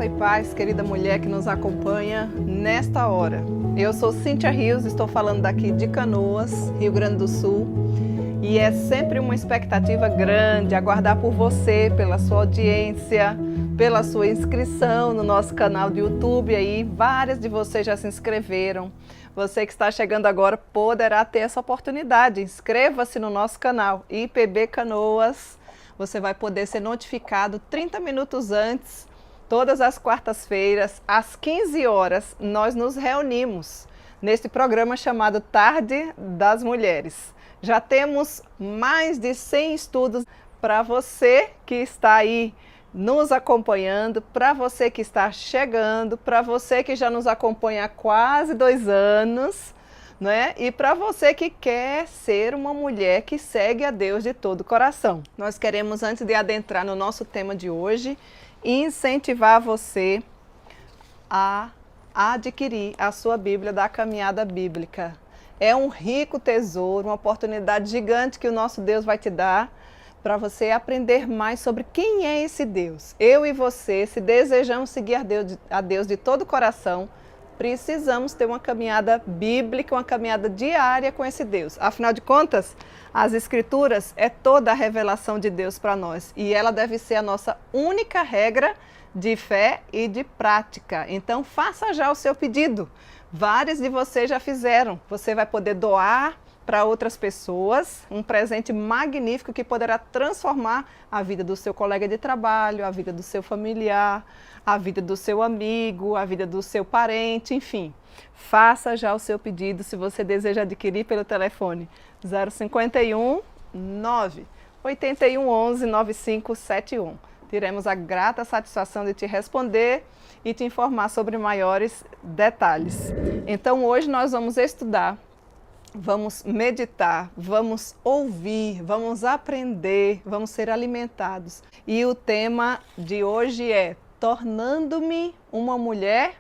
Graça e paz, querida mulher que nos acompanha nesta hora. Eu sou Cíntia Rios, estou falando daqui de Canoas, Rio Grande do Sul. E é sempre uma expectativa grande aguardar por você, pela sua audiência, pela sua inscrição no nosso canal do YouTube. Aí, várias de vocês já se inscreveram. Você que está chegando agora poderá ter essa oportunidade. Inscreva-se no nosso canal IPB Canoas. Você vai poder ser notificado 30 minutos antes. Todas as quartas-feiras, às 15 horas, nós nos reunimos neste programa chamado Tarde das Mulheres. Já temos mais de 100 estudos para você que está aí nos acompanhando, para você que está chegando, para você que já nos acompanha há quase 2 anos, né? E para você que quer ser uma mulher que segue a Deus de todo o coração. Nós queremos, antes de adentrar no nosso tema de hoje, incentivar você a adquirir a sua Bíblia da Caminhada Bíblica. É um rico tesouro, uma oportunidade gigante que o nosso Deus vai te dar para você aprender mais sobre quem é esse Deus. Eu e você, se desejamos seguir a Deus de todo o coração, precisamos ter uma caminhada bíblica, uma caminhada diária com esse Deus. Afinal de contas, as Escrituras é toda a revelação de Deus para nós e ela deve ser a nossa única regra de fé e de prática. Então, faça já o seu pedido. Vários de vocês já fizeram. Você vai poder doar para outras pessoas um presente magnífico que poderá transformar a vida do seu colega de trabalho, a vida do seu familiar, a vida do seu amigo, a vida do seu parente, enfim. Faça já o seu pedido se você deseja adquirir pelo telefone 051 9 81 11 9571. Teremos a grata satisfação de te responder e te informar sobre maiores detalhes. Então hoje nós vamos estudar, vamos meditar, vamos ouvir, vamos aprender, vamos ser alimentados. E o tema de hoje é tornando-me uma mulher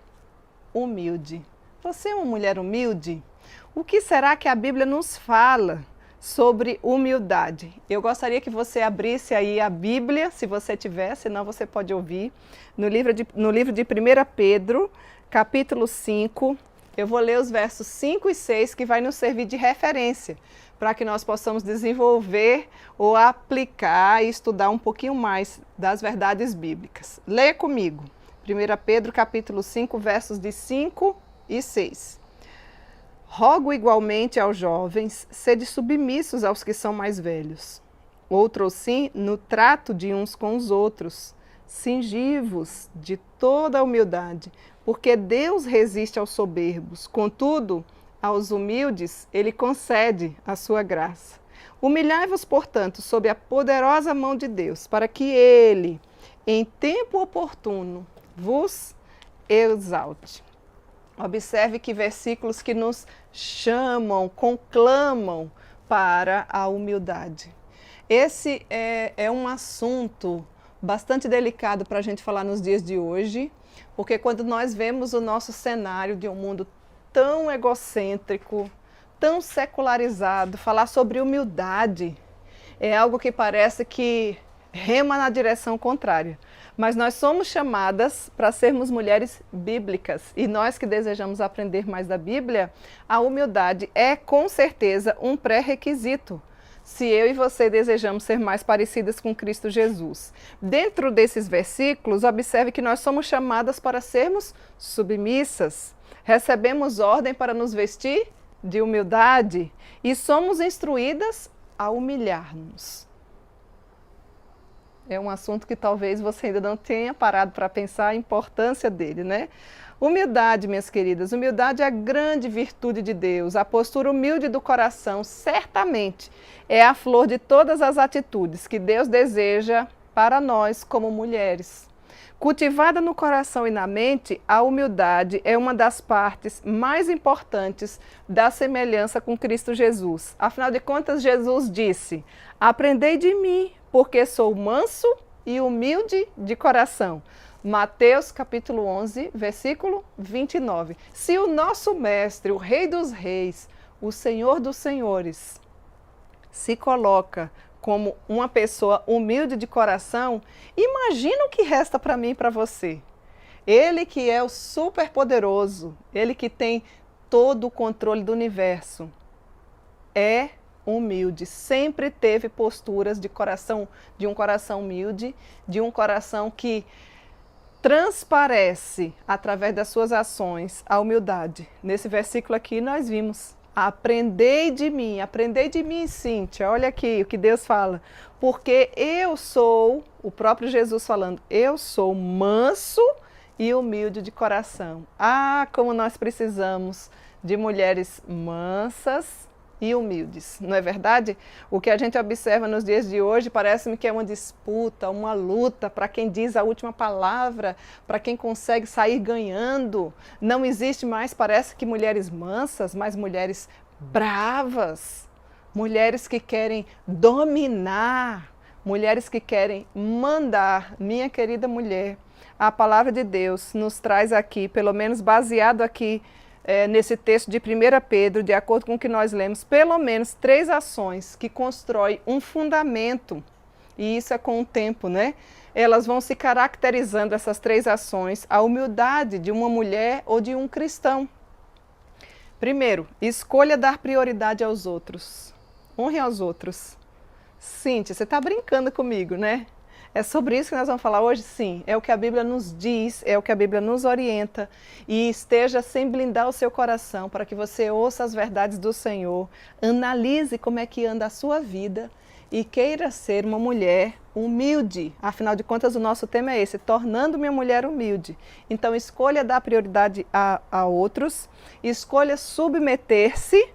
humilde. Você é uma mulher humilde? O que será que a Bíblia nos fala sobre humildade? Eu gostaria que você abrisse aí a Bíblia, se você tiver, senão você pode ouvir, no livro de 1 Pedro, capítulo 5, eu vou ler os versos 5 e 6, que vai nos servir de referência, para que nós possamos desenvolver ou aplicar e estudar um pouquinho mais das verdades bíblicas. Leia comigo, 1 Pedro, capítulo 5, versos de 5 e 6. Rogo igualmente aos jovens, sede submissos aos que são mais velhos. Outrossim, no trato de uns com os outros, cingivos de toda a humildade, porque Deus resiste aos soberbos, contudo, aos humildes ele concede a sua graça. Humilhai-vos, portanto, sob a poderosa mão de Deus, para que ele, em tempo oportuno, vos exalte. Observe que versículos que nos chamam, conclamam para a humildade. Esse é um assunto bastante delicado para a gente falar nos dias de hoje, porque quando nós vemos o nosso cenário de um mundo tão egocêntrico, tão secularizado, falar sobre humildade é algo que parece que rema na direção contrária. Mas nós somos chamadas para sermos mulheres bíblicas e nós que desejamos aprender mais da Bíblia, a humildade é com certeza um pré-requisito se eu e você desejamos ser mais parecidas com Cristo Jesus. Dentro desses versículos, observe que nós somos chamadas para sermos submissas, recebemos ordem para nos vestir de humildade e somos instruídas a humilhar-nos. É um assunto que talvez você ainda não tenha parado para pensar a importância dele, né? Humildade, minhas queridas, humildade é a grande virtude de Deus. A postura humilde do coração, certamente, é a flor de todas as atitudes que Deus deseja para nós como mulheres. Cultivada no coração e na mente, a humildade é uma das partes mais importantes da semelhança com Cristo Jesus. Afinal de contas, Jesus disse: aprendei de mim, porque sou manso e humilde de coração. Mateus capítulo 11, versículo 29. Se o nosso mestre, o Rei dos Reis, o Senhor dos Senhores, se coloca como uma pessoa humilde de coração, imagina o que resta para mim e para você. Ele que é o superpoderoso, ele que tem todo o controle do universo, é humilde, sempre teve posturas de coração, de um coração humilde, de um coração que transparece através das suas ações a humildade. Nesse versículo aqui nós vimos: aprendei de mim, Cíntia, olha aqui o que Deus fala, porque eu sou, o próprio Jesus falando, eu sou manso e humilde de coração. Ah, como nós precisamos de mulheres mansas e humildes, não é verdade? O que a gente observa nos dias de hoje parece-me que é uma disputa, uma luta para quem diz a última palavra, para quem consegue sair ganhando. Não existe mais, parece que mulheres mansas, mas mulheres bravas, mulheres que querem dominar, mulheres que querem mandar. Minha querida mulher, a palavra de Deus nos traz aqui, pelo menos baseado aqui, nesse texto de 1 Pedro, de acordo com o que nós lemos, pelo menos 3 ações que constroem um fundamento, e isso é com o tempo, né? Elas vão se caracterizando, essas 3 ações, a humildade de uma mulher ou de um cristão. Primeiro, escolha dar prioridade aos outros. Honre aos outros. Cíntia, você está brincando comigo, né? É sobre isso que nós vamos falar hoje? Sim, é o que a Bíblia nos diz, é o que a Bíblia nos orienta, e esteja sem blindar o seu coração para que você ouça as verdades do Senhor, analise como é que anda a sua vida e queira ser uma mulher humilde. Afinal de contas, o nosso tema é esse, tornando minha mulher humilde. Então, escolha dar prioridade a outros, escolha submeter-se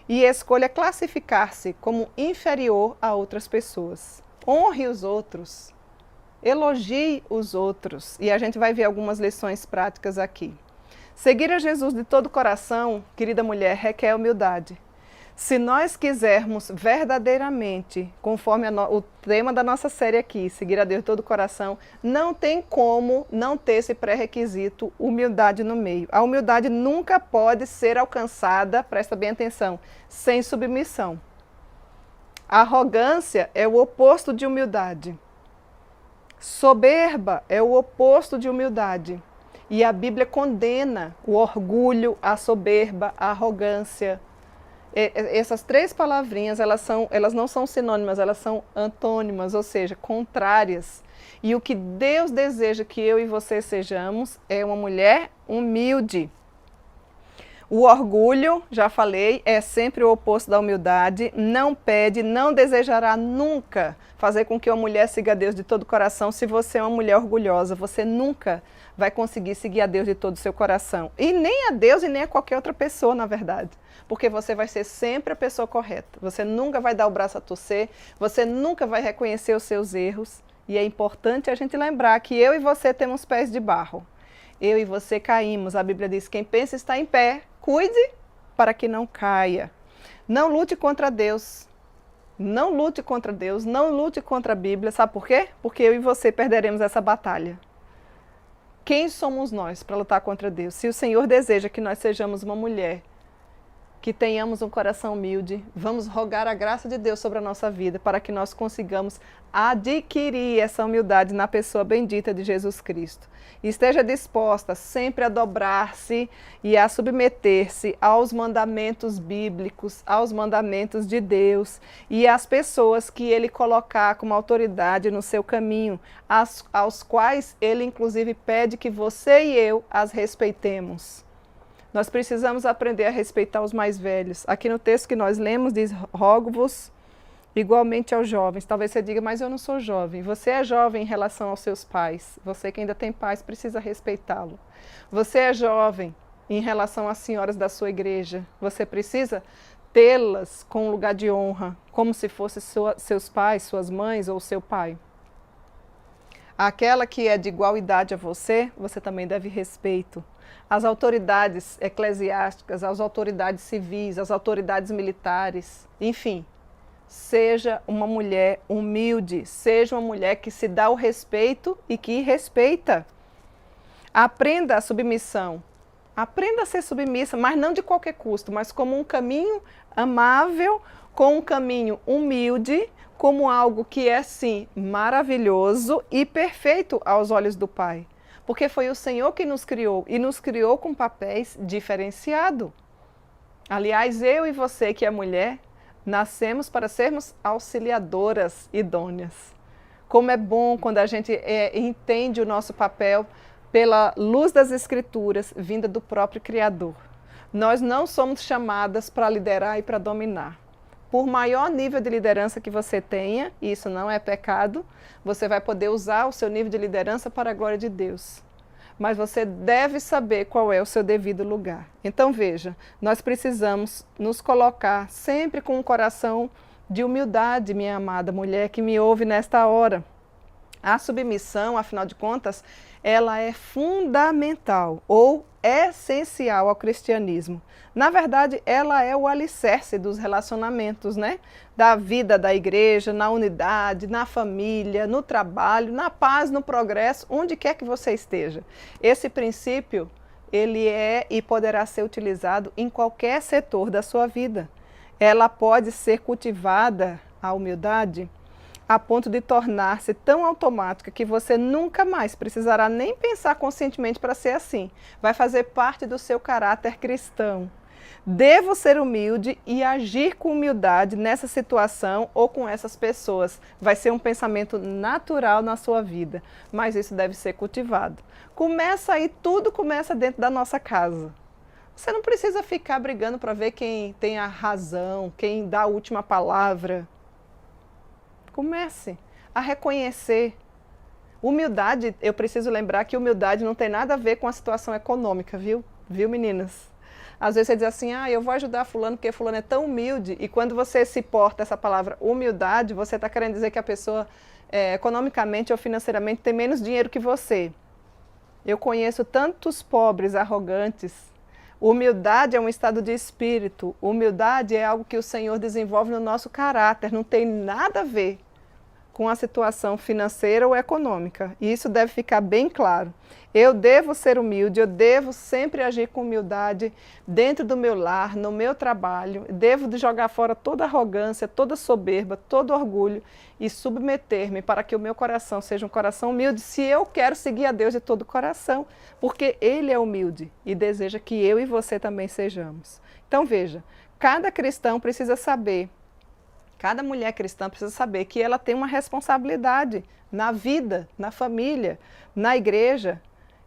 e escolha classificar-se como inferior a outras pessoas. Honre os outros, elogie os outros, e a gente vai ver algumas lições práticas aqui. Seguir a Jesus de todo o coração, querida mulher, requer humildade. Se nós quisermos verdadeiramente, conforme o tema da nossa série aqui, seguir a Deus de todo o coração, não tem como não ter esse pré-requisito, humildade no meio. A humildade nunca pode ser alcançada, presta bem atenção, sem submissão. A arrogância é o oposto de humildade. Soberba é o oposto de humildade. E a Bíblia condena o orgulho, a soberba, a arrogância. Essas 3 palavrinhas, elas não são sinônimas, elas são antônimas, ou seja, contrárias. E o que Deus deseja que eu e você sejamos é uma mulher humilde. O orgulho, já falei, é sempre o oposto da humildade, não pede, não desejará nunca fazer com que uma mulher siga a Deus de todo o coração. Se você é uma mulher orgulhosa, você nunca vai conseguir seguir a Deus de todo o seu coração. E nem a Deus e nem a qualquer outra pessoa, na verdade. Porque você vai ser sempre a pessoa correta. Você nunca vai dar o braço a torcer, você nunca vai reconhecer os seus erros. E é importante a gente lembrar que eu e você temos pés de barro. Eu e você caímos. A Bíblia diz: quem pensa está em pé, cuide para que não caia. Não lute contra Deus. Não lute contra Deus, não lute contra a Bíblia. Sabe por quê? Porque eu e você perderemos essa batalha. Quem somos nós para lutar contra Deus? Se o Senhor deseja que nós sejamos uma mulher, que tenhamos um coração humilde, vamos rogar a graça de Deus sobre a nossa vida para que nós consigamos adquirir essa humildade na pessoa bendita de Jesus Cristo. E esteja disposta sempre a dobrar-se e a submeter-se aos mandamentos bíblicos, aos mandamentos de Deus e às pessoas que Ele colocar como autoridade no seu caminho, aos quais Ele inclusive pede que você e eu as respeitemos. Nós precisamos aprender a respeitar os mais velhos. Aqui no texto que nós lemos diz: rogo-vos igualmente aos jovens. Talvez você diga: mas eu não sou jovem. Você é jovem em relação aos seus pais. Você que ainda tem pais precisa respeitá-lo. Você é jovem em relação às senhoras da sua igreja. Você precisa tê-las com um lugar de honra, como se fossem seus pais, suas mães ou seu pai. Aquela que é de igual idade a você, você também deve respeito. As autoridades eclesiásticas, as autoridades civis, as autoridades militares, enfim. Seja uma mulher humilde, seja uma mulher que se dá o respeito e que respeita. Aprenda a submissão. Aprenda a ser submissa, mas não de qualquer custo, mas como um caminho amável, com um caminho humilde, como algo que é, sim, maravilhoso e perfeito aos olhos do Pai. porque foi o Senhor que nos criou e nos criou com papéis diferenciados. Aliás, eu e você que é mulher, nascemos para sermos auxiliadoras idôneas. Como é bom quando a gente entende o nosso papel pela luz das Escrituras, vinda do próprio Criador. Nós não somos chamadas para liderar e para dominar. Por maior nível de liderança que você tenha, e isso não é pecado, você vai poder usar o seu nível de liderança para a glória de Deus. Mas você deve saber qual é o seu devido lugar. Então veja, nós precisamos nos colocar sempre com um coração de humildade, minha amada mulher que me ouve nesta hora. A submissão, afinal de contas, ela é fundamental ou essencial ao cristianismo. Na verdade, ela é o alicerce dos relacionamentos, né? Da vida da igreja, na unidade, na família, no trabalho, na paz, no progresso, onde quer que você esteja. Esse princípio, ele é e poderá ser utilizado em qualquer setor da sua vida. Ela pode ser cultivada, a humildade, a ponto de tornar-se tão automática que você nunca mais precisará nem pensar conscientemente para ser assim. Vai fazer parte do seu caráter cristão. Devo ser humilde e agir com humildade nessa situação ou com essas pessoas. Vai ser um pensamento natural na sua vida, mas isso deve ser cultivado. Começa aí, tudo começa dentro da nossa casa. Você não precisa ficar brigando para ver quem tem a razão, quem dá a última palavra. Comece a reconhecer. Humildade, eu preciso lembrar que humildade não tem nada a ver com a situação econômica, viu? Viu, meninas? Às vezes você diz assim, eu vou ajudar fulano porque fulano é tão humilde. E quando você se porta essa palavra humildade, você está querendo dizer que a pessoa economicamente ou financeiramente tem menos dinheiro que você. Eu conheço tantos pobres arrogantes. Humildade é um estado de espírito. Humildade é algo que o Senhor desenvolve no nosso caráter. Não tem nada a ver com a situação financeira ou econômica. E isso deve ficar bem claro. Eu devo ser humilde, eu devo sempre agir com humildade dentro do meu lar, no meu trabalho. Devo de jogar fora toda arrogância, toda soberba, todo orgulho e submeter-me para que o meu coração seja um coração humilde, se eu quero seguir a Deus de todo o coração, porque Ele é humilde e deseja que eu e você também sejamos. Então veja, cada cristão precisa saber, cada mulher cristã precisa saber que ela tem uma responsabilidade na vida, na família, na igreja,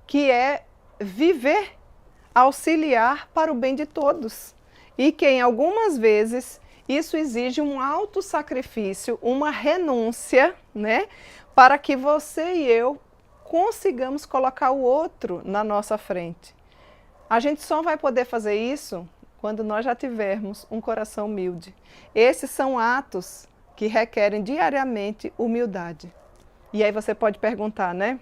que é viver, auxiliar para o bem de todos. E que em algumas vezes isso exige um autossacrifício, uma renúncia, né, para que você e eu consigamos colocar o outro na nossa frente. A gente só vai poder fazer isso quando nós já tivermos um coração humilde. Esses são atos que requerem diariamente humildade. E aí você pode perguntar, né?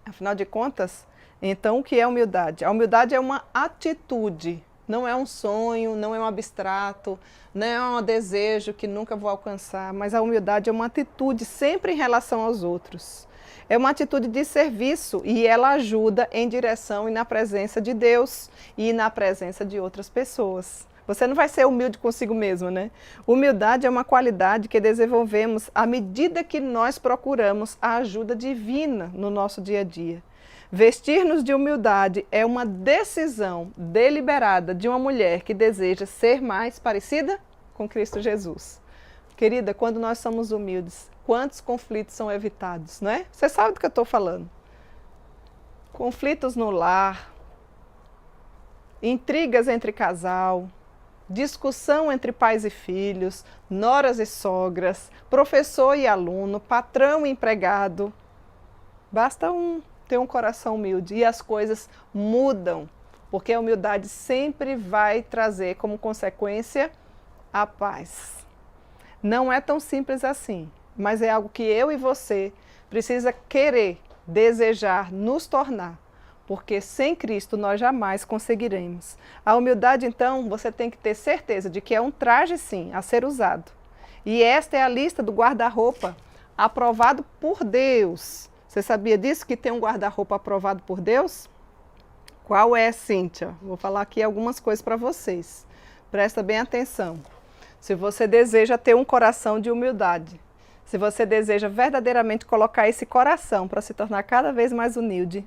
Afinal de contas, então o que é humildade? A humildade é uma atitude, não é um sonho, não é um abstrato, não é um desejo que nunca vou alcançar, mas a humildade é uma atitude sempre em relação aos outros. É uma atitude de serviço e ela ajuda em direção e na presença de Deus e na presença de outras pessoas. Você não vai ser humilde consigo mesmo, né? Humildade é uma qualidade que desenvolvemos à medida que nós procuramos a ajuda divina no nosso dia a dia. Vestir-nos de humildade é uma decisão deliberada de uma mulher que deseja ser mais parecida com Cristo Jesus. Querida, quando nós somos humildes, quantos conflitos são evitados, não é? Você sabe do que eu estou falando. Conflitos no lar, intrigas entre casal, discussão entre pais e filhos, noras e sogras, professor e aluno, patrão e empregado. Basta ter um coração humilde e as coisas mudam, porque a humildade sempre vai trazer como consequência a paz. Não é tão simples assim, mas é algo que eu e você precisa querer, desejar, nos tornar. Porque sem Cristo nós jamais conseguiremos. A humildade, então, você tem que ter certeza de que é um traje, sim, a ser usado. E esta é a lista do guarda-roupa aprovado por Deus. Você sabia disso, que tem um guarda-roupa aprovado por Deus? Qual é, Cíntia? Vou falar aqui algumas coisas para vocês. Presta bem atenção. Se você deseja ter um coração de humildade, Se você deseja verdadeiramente colocar esse coração para se tornar cada vez mais humilde,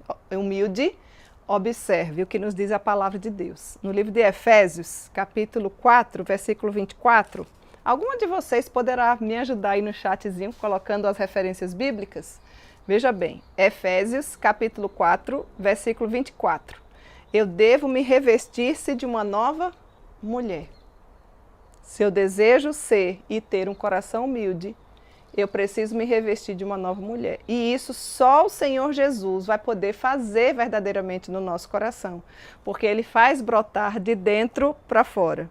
observe o que nos diz a palavra de Deus. No livro de Efésios, capítulo 4, versículo 24, alguma de vocês poderá me ajudar aí no chatzinho, colocando as referências bíblicas? Veja bem, Efésios, capítulo 4, versículo 24. Eu devo me revestir-se de uma nova mulher. Se eu desejo ser e ter um coração humilde, eu preciso me revestir de uma nova mulher. E isso só o Senhor Jesus vai poder fazer verdadeiramente no nosso coração, porque Ele faz brotar de dentro para fora.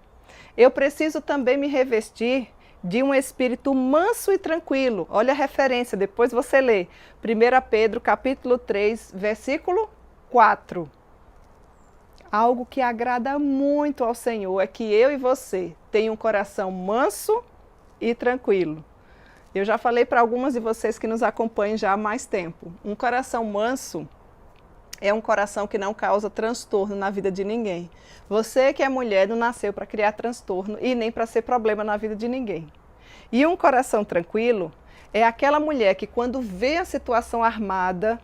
Eu preciso também me revestir de um espírito manso e tranquilo. Olha a referência, depois você lê. 1 Pedro, capítulo 3, versículo 4. Algo que agrada muito ao Senhor é que eu e você tenham um coração manso e tranquilo. Eu já falei para algumas de vocês que nos acompanham já há mais tempo. Um coração manso é um coração que não causa transtorno na vida de ninguém. Você que é mulher não nasceu para criar transtorno e nem para ser problema na vida de ninguém. E um coração tranquilo é aquela mulher que quando vê a situação armada,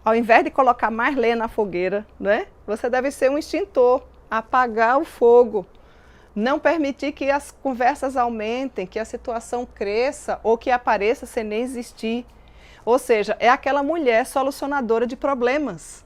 ao invés de colocar mais lenha na fogueira, né, você deve ser um extintor, apagar o fogo. Não permitir que as conversas aumentem, que a situação cresça ou que apareça sem nem existir. Ou seja, é aquela mulher solucionadora de problemas.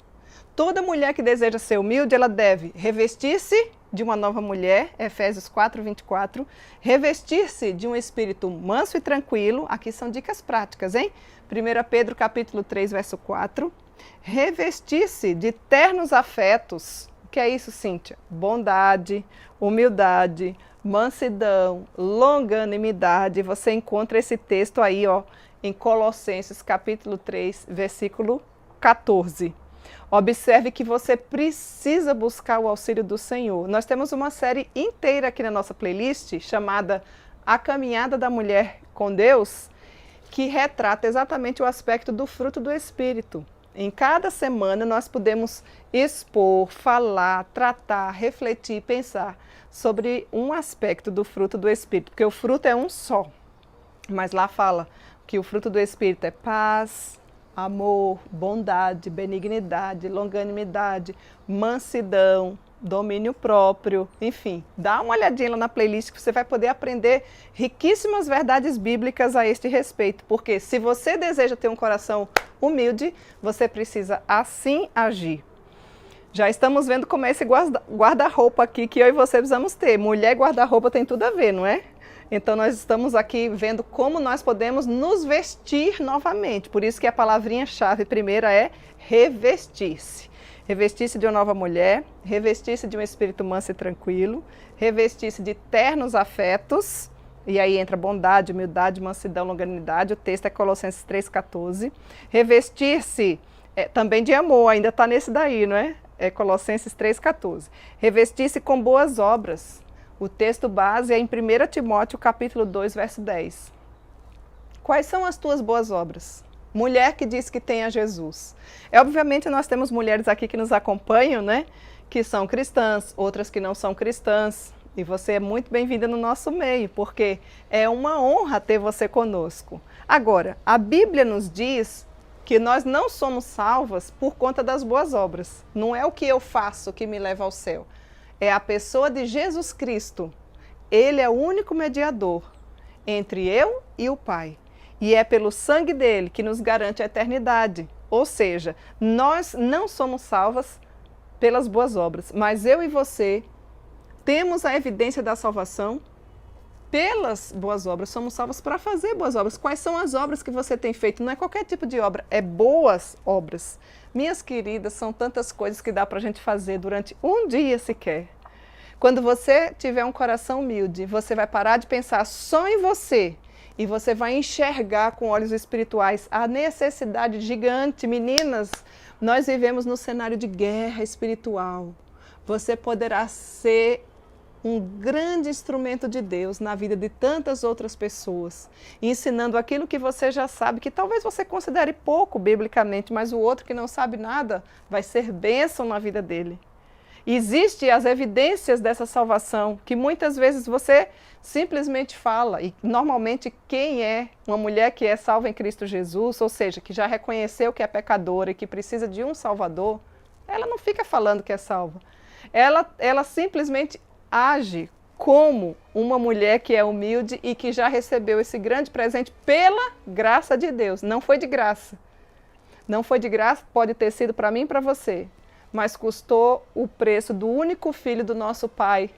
Toda mulher que deseja ser humilde, ela deve revestir-se de uma nova mulher, Efésios 4, 24, revestir-se de um espírito manso e tranquilo, aqui são dicas práticas, hein? 1 Pedro capítulo 3, verso 4, revestir-se de ternos afetos. O que é isso, Cíntia? Bondade, humildade, mansidão, longanimidade. Você encontra esse texto aí, ó, em Colossenses capítulo 3, versículo 14. Observe que você precisa buscar o auxílio do Senhor. Nós temos uma série inteira aqui na nossa playlist chamada A Caminhada da Mulher com Deus, que retrata exatamente o aspecto do fruto do Espírito. Em cada semana nós podemos expor, falar, tratar, refletir, pensar sobre um aspecto do fruto do Espírito, porque o fruto é um só, mas lá fala que o fruto do Espírito é paz, amor, bondade, benignidade, longanimidade, mansidão, domínio próprio, enfim. Dá uma olhadinha lá na playlist que você vai poder aprender riquíssimas verdades bíblicas a este respeito, porque se você deseja ter um coração humilde, você precisa assim agir. Já estamos vendo como é esse guarda-roupa aqui que eu e você precisamos ter. Mulher e guarda-roupa tem tudo a ver, não é? Então nós estamos aqui vendo como nós podemos nos vestir novamente. Por isso que a palavrinha-chave primeira é revestir-se. Revestir-se de uma nova mulher, revestir-se de um espírito manso e tranquilo, revestir-se de ternos afetos, e aí entra bondade, humildade, mansidão, longanimidade, o texto é Colossenses 3,14. Revestir-se também de amor, ainda está nesse daí, não é? É Colossenses 3,14. Revestir-se com boas obras. O texto base é em 1 Timóteo, capítulo 2, verso 10. Quais são as tuas boas obras? Mulher que diz que tem a Jesus. Obviamente nós temos mulheres aqui que nos acompanham, né? Que são cristãs, outras que não são cristãs. E você é muito bem-vinda no nosso meio, porque é uma honra ter você conosco. Agora, a Bíblia nos diz que nós não somos salvas por conta das boas obras. Não é o que eu faço que me leva ao céu. É a pessoa de Jesus Cristo. Ele é o único mediador entre eu e o Pai. E é pelo sangue dele que nos garante a eternidade. Ou seja, nós não somos salvas pelas boas obras, mas eu e você temos a evidência da salvação pelas boas obras. Somos salvos para fazer boas obras. Quais são as obras que você tem feito? Não é qualquer tipo de obra, é boas obras. Minhas queridas, são tantas coisas que dá para a gente fazer durante um dia sequer. Quando você tiver um coração humilde, você vai parar de pensar só em você e você vai enxergar com olhos espirituais a necessidade gigante. Meninas, nós vivemos no cenário de guerra espiritual. Você poderá ser um grande instrumento de Deus na vida de tantas outras pessoas, ensinando aquilo que você já sabe, que talvez você considere pouco biblicamente, mas o outro que não sabe nada vai ser bênção na vida dele. Existem as evidências dessa salvação, que muitas vezes você simplesmente fala, e normalmente quem é uma mulher que é salva em Cristo Jesus, ou seja, que já reconheceu que é pecadora e que precisa de um Salvador, ela não fica falando que é salva. Ela simplesmente age como uma mulher que é humilde e que já recebeu esse grande presente pela graça de Deus. Não foi de graça. Não foi de graça, pode ter sido para mim e para você, mas custou o preço do único Filho do nosso Pai,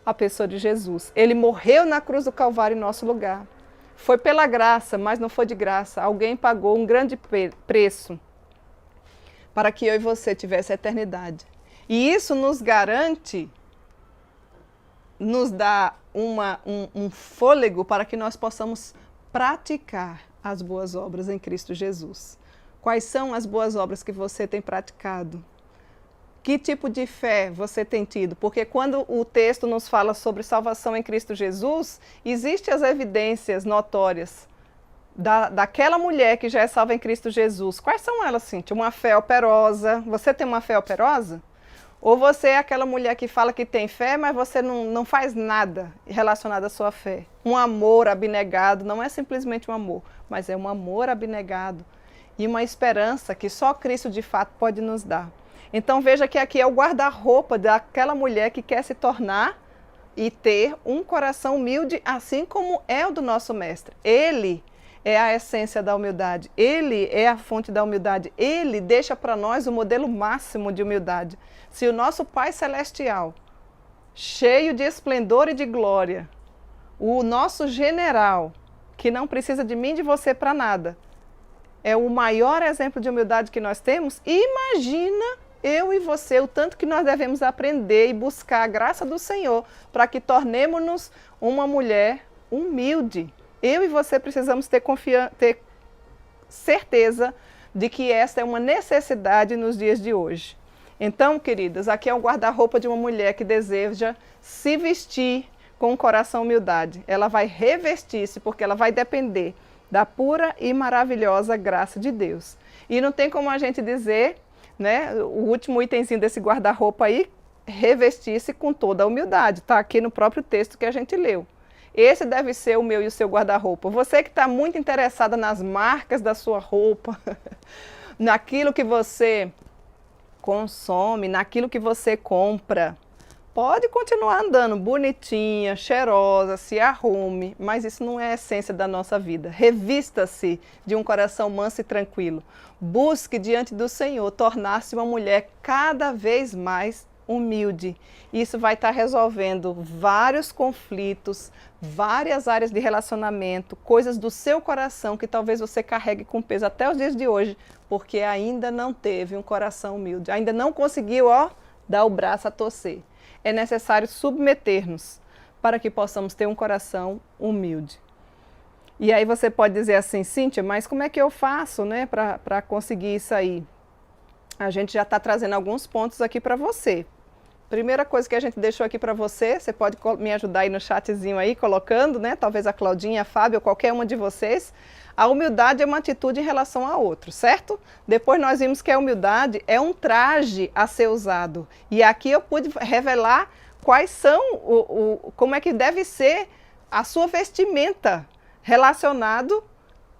a pessoa de Jesus. Ele morreu na cruz do Calvário em nosso lugar. Foi pela graça, mas não foi de graça. Alguém pagou um grande preço para que eu e você tivesse a eternidade. E isso nos garante, nos dá um fôlego para que nós possamos praticar as boas obras em Cristo Jesus. Quais são as boas obras que você tem praticado? Que tipo de fé você tem tido? Porque quando o texto nos fala sobre salvação em Cristo Jesus, existem as evidências notórias daquela mulher que já é salva em Cristo Jesus. Quais são elas, Cíntia? Uma fé operosa. Você tem uma fé operosa? Ou você é aquela mulher que fala que tem fé, mas você não faz nada relacionado à sua fé? Um amor abnegado, não é simplesmente um amor, mas é um amor abnegado e uma esperança que só Cristo de fato pode nos dar. Então veja que aqui é o guarda-roupa daquela mulher que quer se tornar e ter um coração humilde, assim como é o do nosso mestre. Ele é a essência da humildade, ele é a fonte da humildade, ele deixa para nós o modelo máximo de humildade. Se o nosso Pai Celestial, cheio de esplendor e de glória, o nosso general, que não precisa de mim e de você para nada, é o maior exemplo de humildade que nós temos, imagina eu e você, o tanto que nós devemos aprender e buscar a graça do Senhor para que tornemos-nos uma mulher humilde. Eu e você precisamos ter certeza de que essa é uma necessidade nos dias de hoje. Então, queridas, aqui é o guarda-roupa de uma mulher que deseja se vestir com o coração humildade. Ela vai revestir-se porque ela vai depender da pura e maravilhosa graça de Deus. E não tem como a gente dizer, né, o último itemzinho desse guarda-roupa aí, revestir-se com toda a humildade. Está aqui no próprio texto que a gente leu. Esse deve ser o meu e o seu guarda-roupa. Você que está muito interessada nas marcas da sua roupa, naquilo que você consome, naquilo que você compra, pode continuar andando bonitinha, cheirosa, se arrume, mas isso não é a essência da nossa vida. Revista-se de um coração manso e tranquilo. Busque diante do Senhor tornar-se uma mulher cada vez mais humilde. Isso vai estar resolvendo vários conflitos, várias áreas de relacionamento, coisas do seu coração que talvez você carregue com peso até os dias de hoje, porque ainda não teve um coração humilde, ainda não conseguiu, dar o braço a torcer. É necessário submeter-nos para que possamos ter um coração humilde. E aí você pode dizer assim, Cíntia, mas como é que eu faço, né, para conseguir isso aí? A gente já está trazendo alguns pontos aqui para você. Primeira coisa que a gente deixou aqui para você, você pode me ajudar aí no chatzinho aí, colocando, né? Talvez a Claudinha, a Fábio, qualquer uma de vocês. A humildade é uma atitude em relação a outro, certo? Depois nós vimos que a humildade é um traje a ser usado. E aqui eu pude revelar quais são, como é que deve ser a sua vestimenta relacionado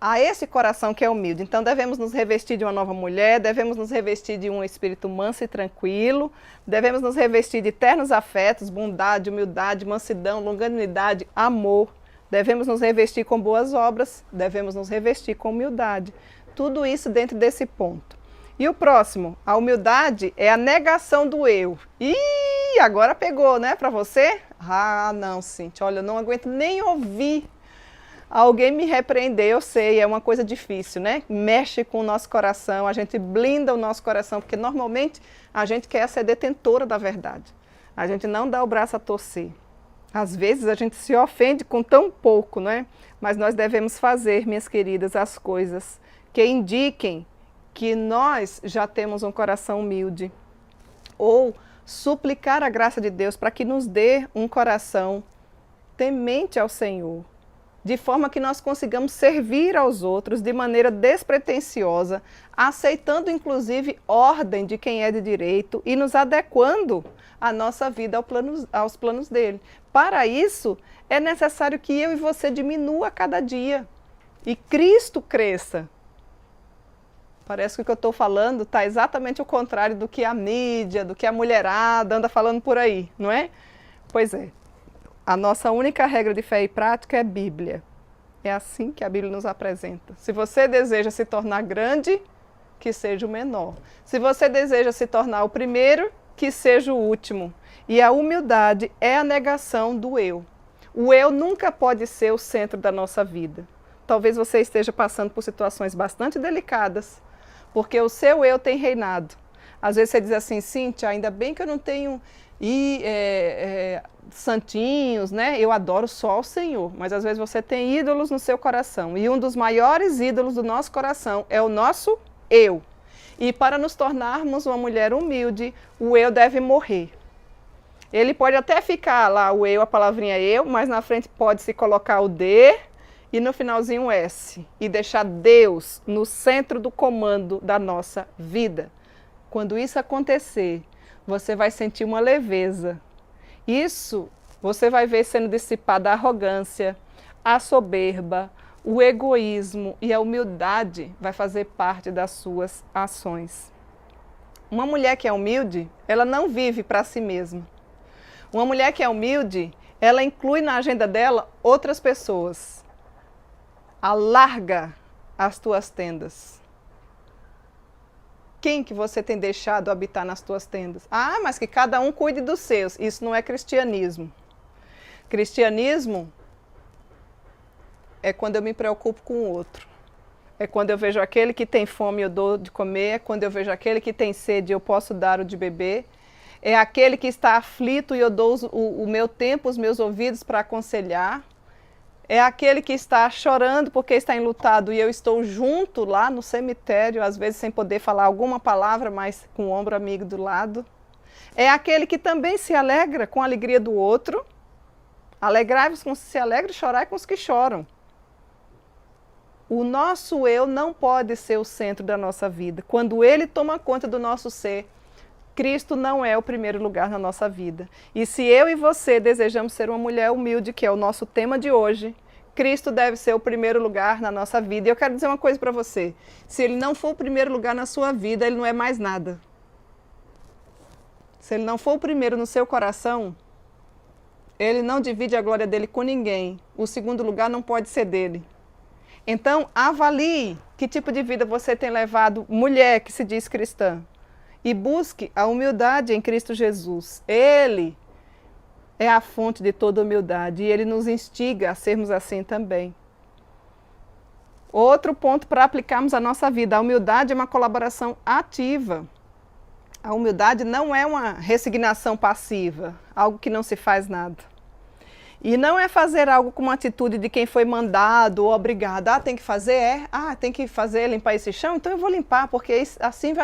a esse coração que é humilde. Então devemos nos revestir de uma nova mulher, devemos nos revestir de um espírito manso e tranquilo, devemos nos revestir de ternos afetos, bondade, humildade, mansidão, longanimidade, amor. Devemos nos revestir com boas obras, devemos nos revestir com humildade. Tudo isso dentro desse ponto. E o próximo, a humildade é a negação do eu. Ih, agora pegou, né, para você? Ah, não, Cíntia, olha, eu não aguento nem ouvir alguém me repreender, eu sei, é uma coisa difícil, né? Mexe com o nosso coração, a gente blinda o nosso coração, porque normalmente a gente quer ser detentora da verdade. A gente não dá o braço a torcer. Às vezes a gente se ofende com tão pouco, né? Mas nós devemos fazer, minhas queridas, as coisas que indiquem que nós já temos um coração humilde. Ou suplicar a graça de Deus para que nos dê um coração temente ao Senhor, de forma que nós consigamos servir aos outros de maneira despretensiosa, aceitando inclusive ordem de quem é de direito e nos adequando a nossa vida aos planos dele. Para isso, é necessário que eu e você diminua a cada dia e Cristo cresça. Parece que o que eu estou falando está exatamente o contrário do que a mídia, do que a mulherada anda falando por aí, não é? Pois é. A nossa única regra de fé e prática é a Bíblia. É assim que a Bíblia nos apresenta. Se você deseja se tornar grande, que seja o menor. Se você deseja se tornar o primeiro, que seja o último. E a humildade é a negação do eu. O eu nunca pode ser o centro da nossa vida. Talvez você esteja passando por situações bastante delicadas, porque o seu eu tem reinado. Às vezes você diz assim, Cíntia, ainda bem que eu não tenho santinhos, né? Eu adoro só o Senhor, mas às vezes você tem ídolos no seu coração. E um dos maiores ídolos do nosso coração é o nosso eu. E para nos tornarmos uma mulher humilde, o eu deve morrer. Ele pode até ficar lá, o eu, a palavrinha eu, mas na frente pode se colocar o D e no finalzinho o S. E deixar Deus no centro do comando da nossa vida. Quando isso acontecer, você vai sentir uma leveza. Isso você vai ver sendo dissipada a arrogância, a soberba, o egoísmo e a humildade vai fazer parte das suas ações. Uma mulher que é humilde, ela não vive para si mesma. Uma mulher que é humilde, ela inclui na agenda dela outras pessoas. Alarga as tuas tendas. Quem que você tem deixado habitar nas tuas tendas? Ah, mas que cada um cuide dos seus. Isso não é cristianismo. Cristianismo é quando eu me preocupo com o outro. É quando eu vejo aquele que tem fome e eu dou de comer. É quando eu vejo aquele que tem sede e eu posso dar o de beber. É aquele que está aflito e eu dou o meu tempo, os meus ouvidos para aconselhar. É aquele que está chorando porque está enlutado e eu estou junto lá no cemitério, às vezes sem poder falar alguma palavra, mas com o ombro amigo do lado. É aquele que também se alegra com a alegria do outro. Alegrai-vos com os que se alegram e chorai com os que choram. O nosso eu não pode ser o centro da nossa vida. Quando ele toma conta do nosso ser, Cristo não é o primeiro lugar na nossa vida. E se eu e você desejamos ser uma mulher humilde, que é o nosso tema de hoje, Cristo deve ser o primeiro lugar na nossa vida. E eu quero dizer uma coisa para você. Se ele não for o primeiro lugar na sua vida, ele não é mais nada. Se ele não for o primeiro no seu coração, ele não divide a glória dele com ninguém. O segundo lugar não pode ser dele. Então, avalie que tipo de vida você tem levado, mulher que se diz cristã. E busque a humildade em Cristo Jesus. Ele é a fonte de toda humildade e ele nos instiga a sermos assim também. Outro ponto para aplicarmos a nossa vida. A humildade é uma colaboração ativa. A humildade não é uma resignação passiva, algo que não se faz nada. E não é fazer algo com uma atitude de quem foi mandado ou obrigado. Ah, tem que fazer? Tem que fazer, limpar esse chão? Então eu vou limpar, porque assim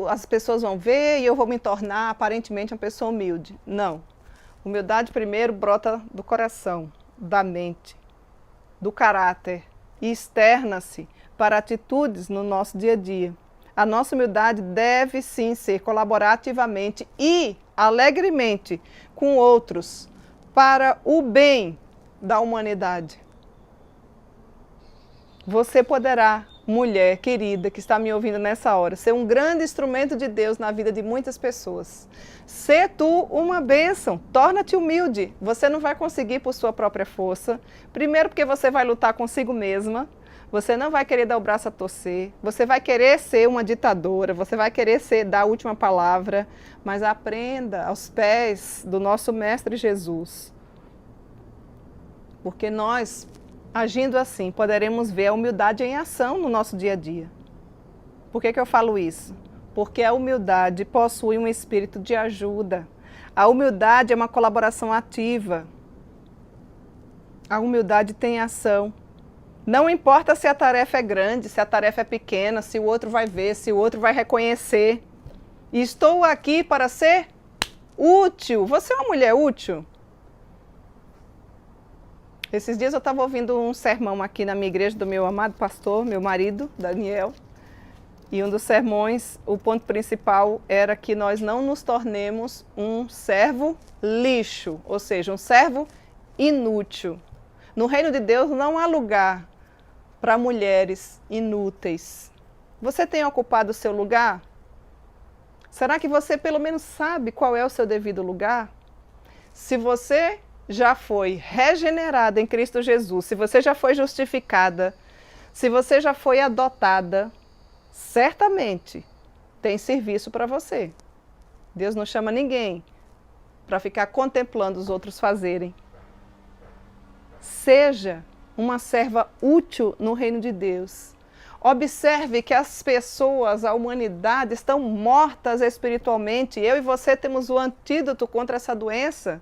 as pessoas vão ver e eu vou me tornar aparentemente uma pessoa humilde. Não. Humildade primeiro brota do coração, da mente, do caráter e externa-se para atitudes no nosso dia a dia. A nossa humildade deve sim ser colaborar ativamente e alegremente com outros, para o bem da humanidade. Você poderá, mulher querida que está me ouvindo nessa hora, ser um grande instrumento de Deus na vida de muitas pessoas. Sê tu uma bênção, torna-te humilde. Você não vai conseguir por sua própria força. Primeiro porque você vai lutar consigo mesma. Você não vai querer dar o braço a torcer, você vai querer ser uma ditadora, você vai querer dar a última palavra, mas aprenda aos pés do nosso Mestre Jesus. Porque nós, agindo assim, poderemos ver a humildade em ação no nosso dia a dia. Por que eu falo isso? Porque a humildade possui um espírito de ajuda. A humildade é uma colaboração ativa. A humildade tem ação. Não importa se a tarefa é grande, se a tarefa é pequena, se o outro vai ver, se o outro vai reconhecer. Estou aqui para ser útil. Você é uma mulher útil? Esses dias eu estava ouvindo um sermão aqui na minha igreja do meu amado pastor, meu marido, Daniel. E um dos sermões, o ponto principal era que nós não nos tornemos um servo lixo, ou seja, um servo inútil. No reino de Deus não há lugar para mulheres inúteis. Você tem ocupado o seu lugar? Será que você pelo menos sabe qual é o seu devido lugar? Se você já foi regenerada em Cristo Jesus, se você já foi justificada, se você já foi adotada, certamente tem serviço para você. Deus não chama ninguém para ficar contemplando os outros fazerem. Seja uma serva útil no reino de Deus. Observe que as pessoas, a humanidade, estão mortas espiritualmente. Eu e você temos o antídoto contra essa doença.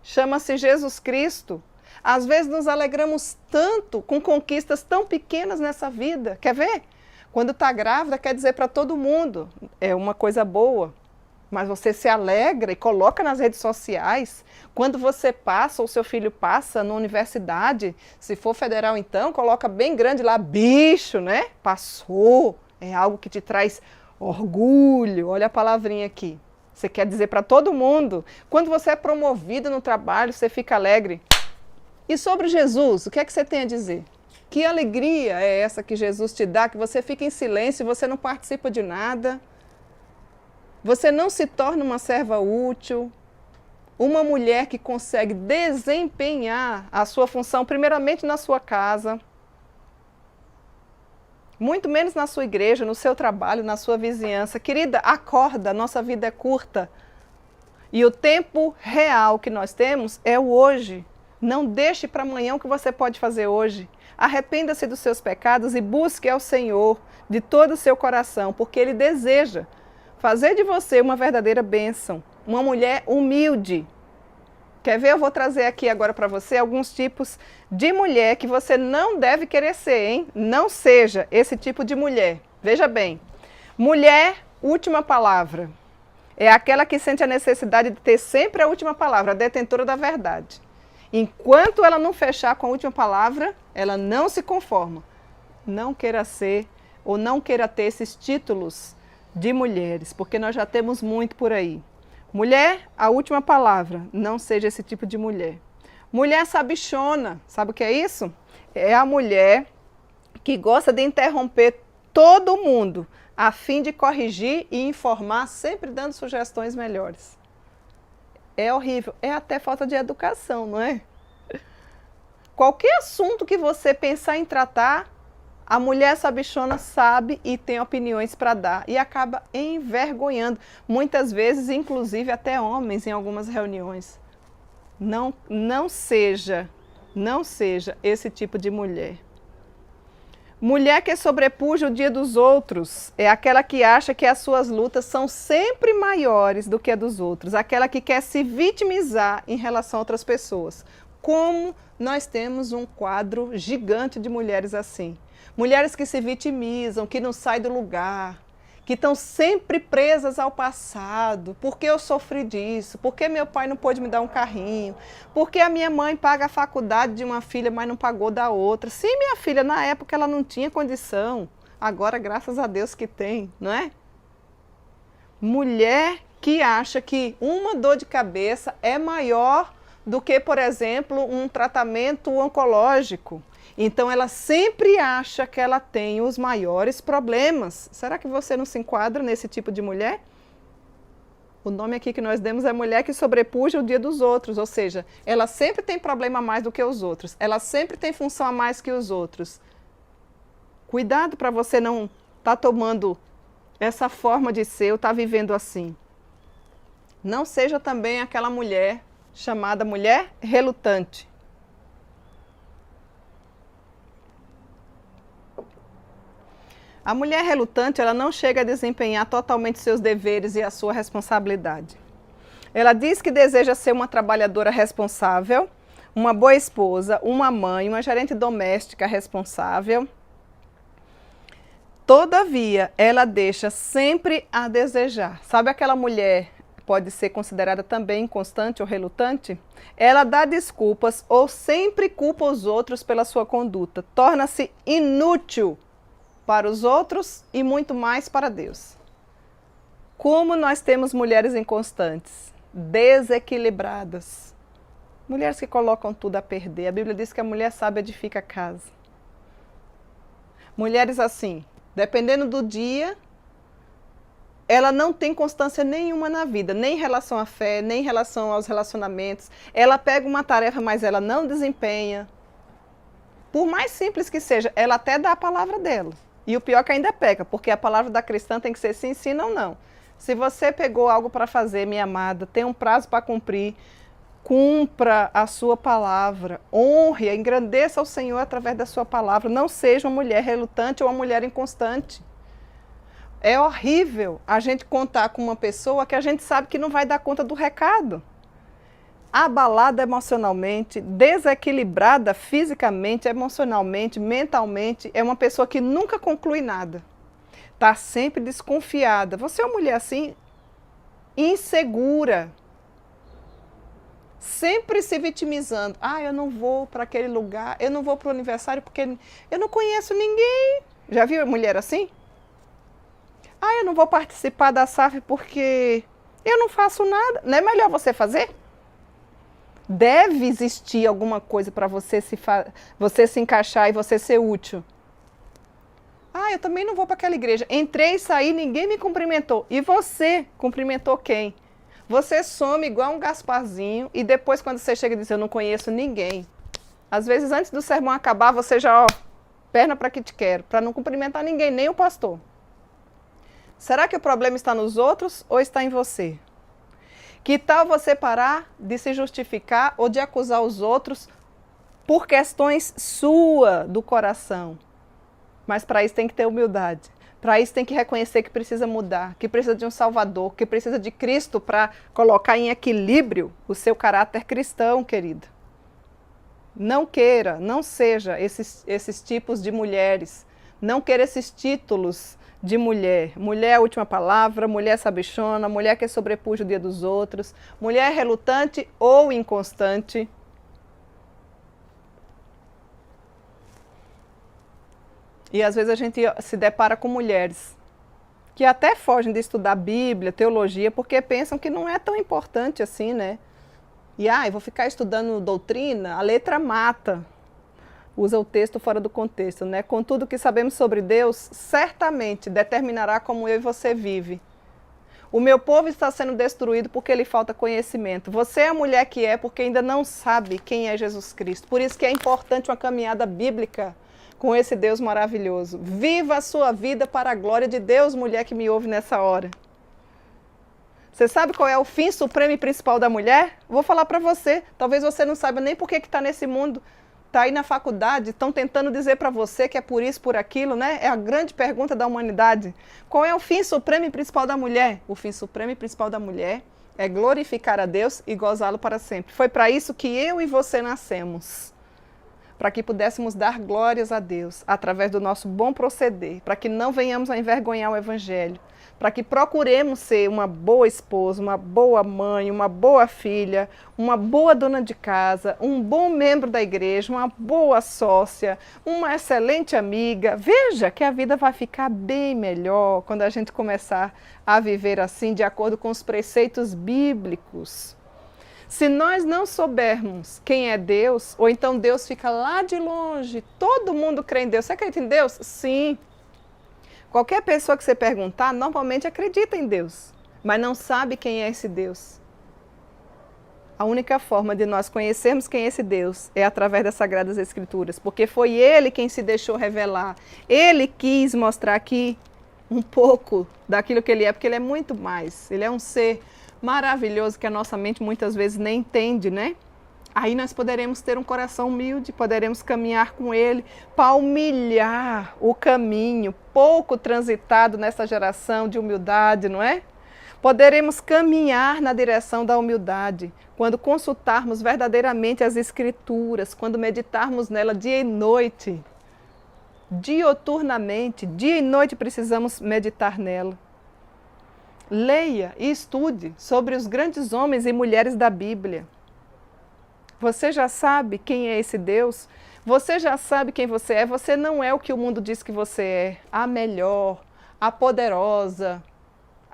Chama-se Jesus Cristo. Às vezes nos alegramos tanto com conquistas tão pequenas nessa vida. Quer ver? Quando está grávida, quer dizer para todo mundo, é uma coisa boa, mas você se alegra e coloca nas redes sociais. Quando você passa, ou seu filho passa na universidade, se for federal então, coloca bem grande lá, bicho, né? Passou, é algo que te traz orgulho, olha a palavrinha aqui. Você quer dizer para todo mundo. Quando você é promovido no trabalho, você fica alegre. E sobre Jesus, o que é que você tem a dizer? Que alegria é essa que Jesus te dá, que você fica em silêncio, você não participa de nada, você não se torna uma serva útil, uma mulher que consegue desempenhar a sua função, primeiramente na sua casa, muito menos na sua igreja, no seu trabalho, na sua vizinhança. Querida, acorda, nossa vida é curta. E o tempo real que nós temos é o hoje. Não deixe para amanhã o que você pode fazer hoje. Arrependa-se dos seus pecados e busque ao Senhor de todo o seu coração, porque Ele deseja fazer de você uma verdadeira bênção, uma mulher humilde. Quer ver? Eu vou trazer aqui agora para você alguns tipos de mulher que você não deve querer ser, hein? Não seja esse tipo de mulher. Veja bem, mulher, última palavra. É aquela que sente a necessidade de ter sempre a última palavra, a detentora da verdade. Enquanto ela não fechar com a última palavra, ela não se conforma. Não queira ser ou não queira ter esses títulos de mulheres, porque nós já temos muito por aí. Mulher, a última palavra, não seja esse tipo de mulher. Mulher sabichona, sabe o que é isso? É a mulher que gosta de interromper todo mundo, a fim de corrigir e informar, sempre dando sugestões melhores. É horrível, é até falta de educação, não é? Qualquer assunto que você pensar em tratar, a mulher sabichona sabe e tem opiniões para dar e acaba envergonhando, muitas vezes, inclusive até homens em algumas reuniões. Não seja esse tipo de mulher. Mulher que sobrepuja o dia dos outros é aquela que acha que as suas lutas são sempre maiores do que a dos outros, aquela que quer se vitimizar em relação a outras pessoas. Como nós temos um quadro gigante de mulheres assim. Mulheres que se vitimizam, que não saem do lugar, que estão sempre presas ao passado. Por que eu sofri disso? Por que meu pai não pôde me dar um carrinho? Por que a minha mãe paga a faculdade de uma filha, mas não pagou da outra? Sim, minha filha, na época ela não tinha condição. Agora, graças a Deus que tem, não é? Mulher que acha que uma dor de cabeça é maior do que, por exemplo, um tratamento oncológico. Então, ela sempre acha que ela tem os maiores problemas. Será que você não se enquadra nesse tipo de mulher? O nome aqui que nós demos é mulher que sobrepuja o dia dos outros, ou seja, ela sempre tem problema a mais do que os outros. Ela sempre tem função a mais que os outros. Cuidado para você não estar tomando essa forma de ser ou estar vivendo assim. Não seja também aquela mulher chamada mulher relutante. A mulher relutante, ela não chega a desempenhar totalmente seus deveres e a sua responsabilidade. Ela diz que deseja ser uma trabalhadora responsável, uma boa esposa, uma mãe, uma gerente doméstica responsável. Todavia, ela deixa sempre a desejar. Sabe aquela mulher pode ser considerada também inconstante ou relutante, ela dá desculpas ou sempre culpa os outros pela sua conduta, torna-se inútil para os outros e muito mais para Deus. Como nós temos mulheres inconstantes, desequilibradas, mulheres que colocam tudo a perder. A Bíblia diz que a mulher sábia edifica a casa. Mulheres assim, dependendo do dia, ela não tem constância nenhuma na vida, nem em relação à fé, nem em relação aos relacionamentos. Ela pega uma tarefa, mas ela não desempenha. Por mais simples que seja, ela até dá a palavra dela. E o pior é que ainda peca, porque a palavra da cristã tem que ser sim, sim, não, não. Se você pegou algo para fazer, minha amada, tem um prazo para cumprir, cumpra a sua palavra, honre, engrandeça o Senhor através da sua palavra. Não seja uma mulher relutante ou uma mulher inconstante. É horrível a gente contar com uma pessoa que a gente sabe que não vai dar conta do recado. Abalada emocionalmente, desequilibrada fisicamente, emocionalmente, mentalmente, é uma pessoa que nunca conclui nada. Está sempre desconfiada. Você é uma mulher assim, insegura, sempre se vitimizando. Ah, eu não vou para aquele lugar, eu não vou para o aniversário porque eu não conheço ninguém. Já viu mulher assim? Ah, eu não vou participar da SAF porque eu não faço nada. Não é melhor você fazer? Deve existir alguma coisa para você se encaixar e você ser útil. Ah, eu também não vou para aquela igreja. Entrei e saí, ninguém me cumprimentou. E você cumprimentou quem? Você some igual um Gasparzinho e depois quando você chega e diz, eu não conheço ninguém. Às vezes antes do sermão acabar, você já, perna para que te quero, para não cumprimentar ninguém, nem o pastor. Será que o problema está nos outros ou está em você? Que tal você parar de se justificar ou de acusar os outros por questões suas do coração? Mas para isso tem que ter humildade. Para isso tem que reconhecer que precisa mudar, que precisa de um Salvador, que precisa de Cristo para colocar em equilíbrio o seu caráter cristão, querida. Não queira, não seja esses tipos de mulheres. Não queira esses títulos de mulher. Mulher é a última palavra, mulher sabichona, mulher que sobrepuja o dia dos outros, mulher relutante ou inconstante. E às vezes a gente se depara com mulheres que até fogem de estudar Bíblia, teologia, porque pensam que não é tão importante assim, né? E eu vou ficar estudando doutrina, a letra mata. Usa o texto fora do contexto, né? Contudo, o que sabemos sobre Deus certamente determinará como eu e você vive. O meu povo está sendo destruído porque lhe falta conhecimento. Você é a mulher que é porque ainda não sabe quem é Jesus Cristo. Por isso que é importante uma caminhada bíblica com esse Deus maravilhoso. Viva a sua vida para a glória de Deus, mulher que me ouve nessa hora. Você sabe qual é o fim supremo e principal da mulher? Vou falar para você. Talvez você não saiba nem por que está nesse mundo. Está aí na faculdade, estão tentando dizer para você que é por isso, por aquilo, né? É a grande pergunta da humanidade. Qual é o fim supremo e principal da mulher? O fim supremo e principal da mulher é glorificar a Deus e gozá-lo para sempre. Foi para isso que eu e você nascemos. Para que pudéssemos dar glórias a Deus através do nosso bom proceder, para que não venhamos a envergonhar o Evangelho, para que procuremos ser uma boa esposa, uma boa mãe, uma boa filha, uma boa dona de casa, um bom membro da igreja, uma boa sócia, uma excelente amiga. Veja que a vida vai ficar bem melhor quando a gente começar a viver assim, de acordo com os preceitos bíblicos. Se nós não soubermos quem é Deus, ou então Deus fica lá de longe, todo mundo crê em Deus. Você acredita em Deus? Sim. Qualquer pessoa que você perguntar, normalmente acredita em Deus, mas não sabe quem é esse Deus. A única forma de nós conhecermos quem é esse Deus é através das Sagradas Escrituras, porque foi Ele quem se deixou revelar. Ele quis mostrar aqui um pouco daquilo que Ele é, porque Ele é muito mais. Ele é um ser maravilhoso que a nossa mente muitas vezes nem entende, né? Aí nós poderemos ter um coração humilde, poderemos caminhar com Ele, palmilhar o caminho pouco transitado nessa geração de humildade, não é? Poderemos caminhar na direção da humildade, quando consultarmos verdadeiramente as Escrituras, quando meditarmos nela dia e noite. Dioturnamente, dia e noite precisamos meditar nela. Leia e estude sobre os grandes homens e mulheres da Bíblia. Você já sabe quem é esse Deus? Você já sabe quem você é? Você não é o que o mundo diz que você é. A melhor, a poderosa,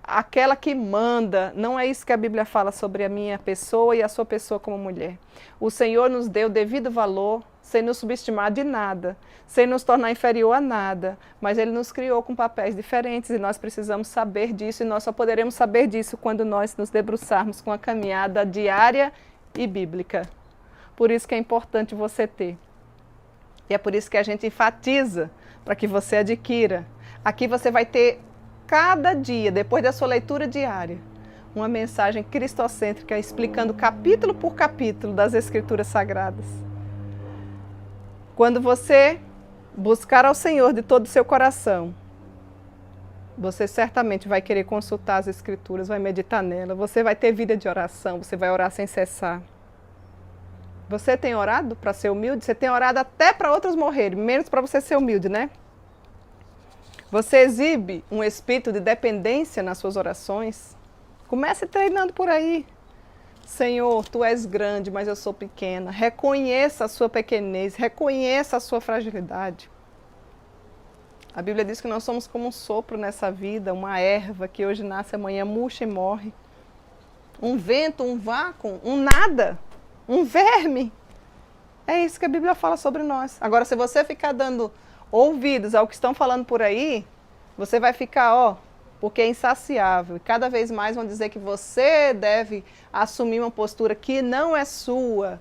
aquela que manda. Não é isso que a Bíblia fala sobre a minha pessoa e a sua pessoa como mulher. O Senhor nos deu devido valor, sem nos subestimar de nada, sem nos tornar inferior a nada, mas Ele nos criou com papéis diferentes e nós precisamos saber disso, e nós só poderemos saber disso quando nós nos debruçarmos com a caminhada diária e bíblica. Por isso que é importante você ter. E é por isso que a gente enfatiza para que você adquira. Aqui você vai ter cada dia, depois da sua leitura diária, uma mensagem cristocêntrica explicando capítulo por capítulo das Escrituras Sagradas. Quando você buscar ao Senhor de todo o seu coração, você certamente vai querer consultar as Escrituras, vai meditar nela, você vai ter vida de oração, você vai orar sem cessar. Você tem orado para ser humilde? Você tem orado até para outros morrerem, menos para você ser humilde, né? Você exibe um espírito de dependência nas suas orações? Comece treinando por aí. Senhor, Tu és grande, mas eu sou pequena. Reconheça a sua pequenez, reconheça a sua fragilidade. A Bíblia diz que nós somos como um sopro nessa vida, uma erva que hoje nasce, amanhã murcha e morre. Um vento, um vácuo, um nada, um verme. É isso que a Bíblia fala sobre nós. Agora, se você ficar dando ouvidos ao que estão falando por aí, você vai ficar, porque é insaciável. E cada vez mais vão dizer que você deve assumir uma postura que não é sua.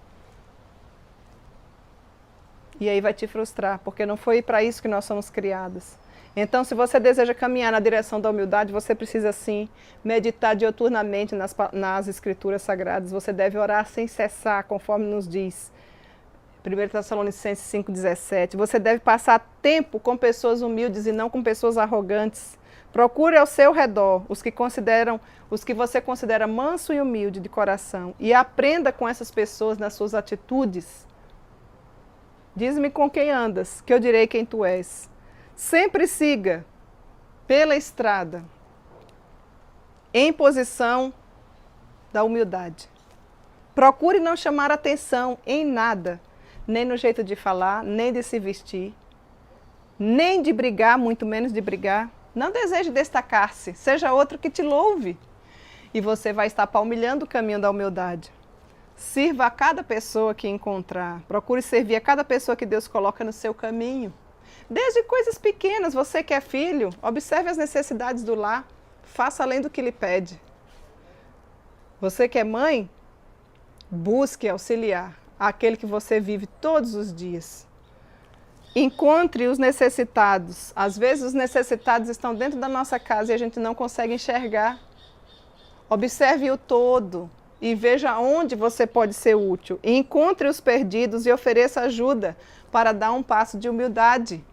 E aí vai te frustrar, porque não foi para isso que nós somos criadas. Então, se você deseja caminhar na direção da humildade, você precisa sim meditar diuturnamente nas Escrituras Sagradas. Você deve orar sem cessar, conforme nos diz 1 Tessalonicenses 5,17. Você deve passar tempo com pessoas humildes e não com pessoas arrogantes. Procure ao seu redor os que você considera manso e humilde de coração e aprenda com essas pessoas nas suas atitudes. Diz-me com quem andas, que eu direi quem tu és. Sempre siga pela estrada em posição da humildade. Procure não chamar atenção em nada, nem no jeito de falar, nem de se vestir, nem de brigar, muito menos de brigar. Não deseje destacar-se, seja outro que te louve. E você vai estar palmilhando o caminho da humildade. Sirva a cada pessoa que encontrar. Procure servir a cada pessoa que Deus coloca no seu caminho. Desde coisas pequenas, você que é filho, observe as necessidades do lar, faça além do que lhe pede. Você que é mãe, busque auxiliar aquele que você vive todos os dias. Encontre os necessitados. Às vezes os necessitados estão dentro da nossa casa e a gente não consegue enxergar. Observe o todo e veja onde você pode ser útil. Encontre os perdidos e ofereça ajuda para dar um passo de humildade.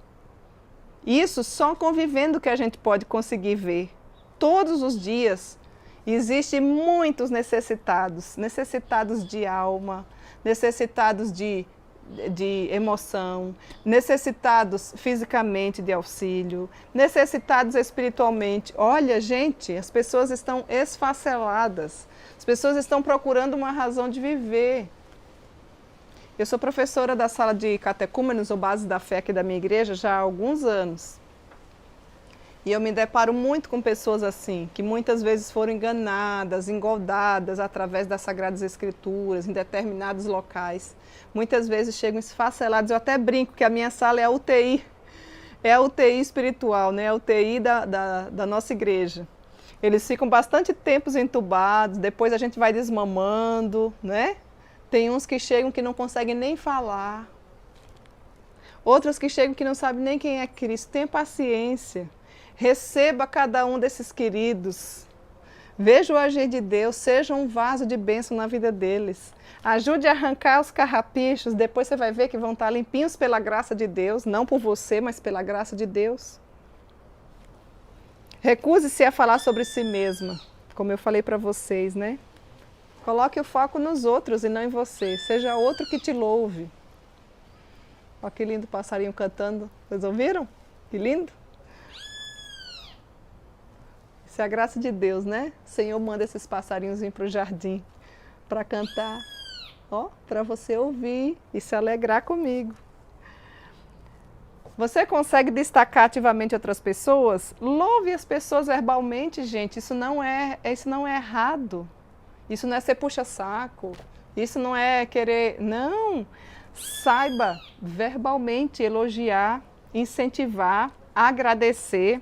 Isso só convivendo que a gente pode conseguir ver. Todos os dias existem muitos necessitados. Necessitados de alma, necessitados de emoção, necessitados fisicamente de auxílio, necessitados espiritualmente. Olha, gente, as pessoas estão esfaceladas, as pessoas estão procurando uma razão de viver. Eu sou professora da sala de catecúmenos ou base da fé aqui da minha igreja já há alguns anos. E eu me deparo muito com pessoas assim, que muitas vezes foram enganadas, engordadas através das Sagradas Escrituras, em determinados locais. Muitas vezes chegam esfacelados. Eu até brinco que a minha sala é a UTI. É a UTI espiritual, né? A UTI da nossa igreja. Eles ficam bastante tempos entubados, depois a gente vai desmamando, né? Tem uns que chegam que não conseguem nem falar. Outros que chegam que não sabem nem quem é Cristo. Tenha paciência. Receba cada um desses queridos. Veja o agir de Deus, seja um vaso de bênção na vida deles. Ajude a arrancar os carrapichos, depois você vai ver que vão estar limpinhos pela graça de Deus, não por você, mas pela graça de Deus. Recuse-se a falar sobre si mesma, como eu falei para vocês, né? Coloque o foco nos outros e não em você. Seja outro que te louve. Olha que lindo passarinho cantando. Vocês ouviram? Que lindo? Isso é a graça de Deus, né? O Senhor manda esses passarinhos vir para o jardim para cantar, ó, para você ouvir e se alegrar comigo. Você consegue destacar ativamente outras pessoas? Louve as pessoas verbalmente, gente. Isso não é errado. Isso não é ser puxa-saco. Isso não é querer... Não! Saiba verbalmente elogiar, incentivar, agradecer.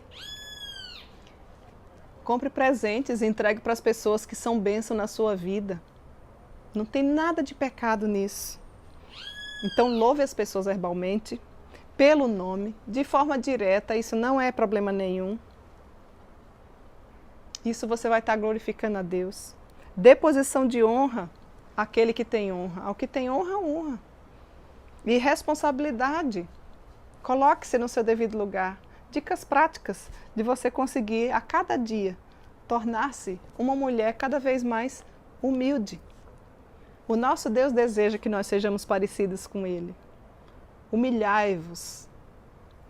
Compre presentes e entregue para as pessoas que são bênção na sua vida. Não tem nada de pecado nisso. Então, louve as pessoas verbalmente, pelo nome, de forma direta, isso não é problema nenhum. Isso você vai estar glorificando a Deus. Dê posição de honra àquele que tem honra. Ao que tem honra, honra. E responsabilidade. Coloque-se no seu devido lugar. Dicas práticas de você conseguir, a cada dia, tornar-se uma mulher cada vez mais humilde. O nosso Deus deseja que nós sejamos parecidos com Ele. Humilhai-vos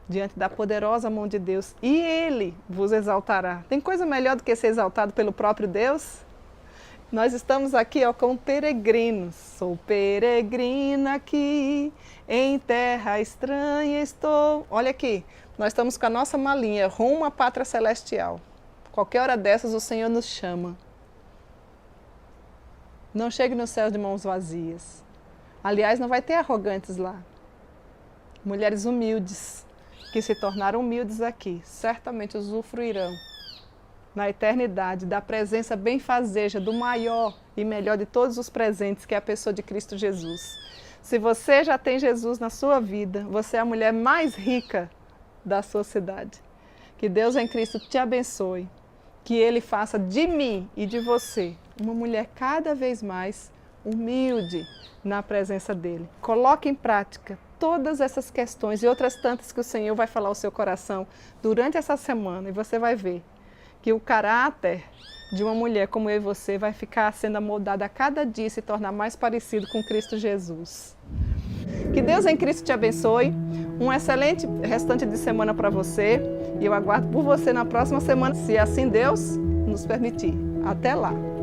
diante da poderosa mão de Deus e Ele vos exaltará. Tem coisa melhor do que ser exaltado pelo próprio Deus? Nós estamos aqui, ó, como peregrinos. Sou peregrina aqui, em terra estranha estou. Olha aqui, nós estamos com a nossa malinha rumo à pátria celestial. Qualquer hora dessas o Senhor nos chama. Não chegue no céu de mãos vazias. Aliás, não vai ter arrogantes lá. Mulheres humildes, que se tornaram humildes aqui, certamente usufruirão na eternidade da presença benfazeja do maior e melhor de todos os presentes, que é a pessoa de Cristo Jesus. Se você já tem Jesus na sua vida, você é a mulher mais rica da sua cidade. Que Deus em Cristo te abençoe, que Ele faça de mim e de você uma mulher cada vez mais humilde na presença dEle. Coloque em prática todas essas questões e outras tantas que o Senhor vai falar ao seu coração durante essa semana, e você vai ver que o caráter de uma mulher como eu e você vai ficar sendo amoldado a cada dia e se tornar mais parecido com Cristo Jesus. Que Deus em Cristo te abençoe, um excelente restante de semana para você, e eu aguardo por você na próxima semana, se assim Deus nos permitir. Até lá!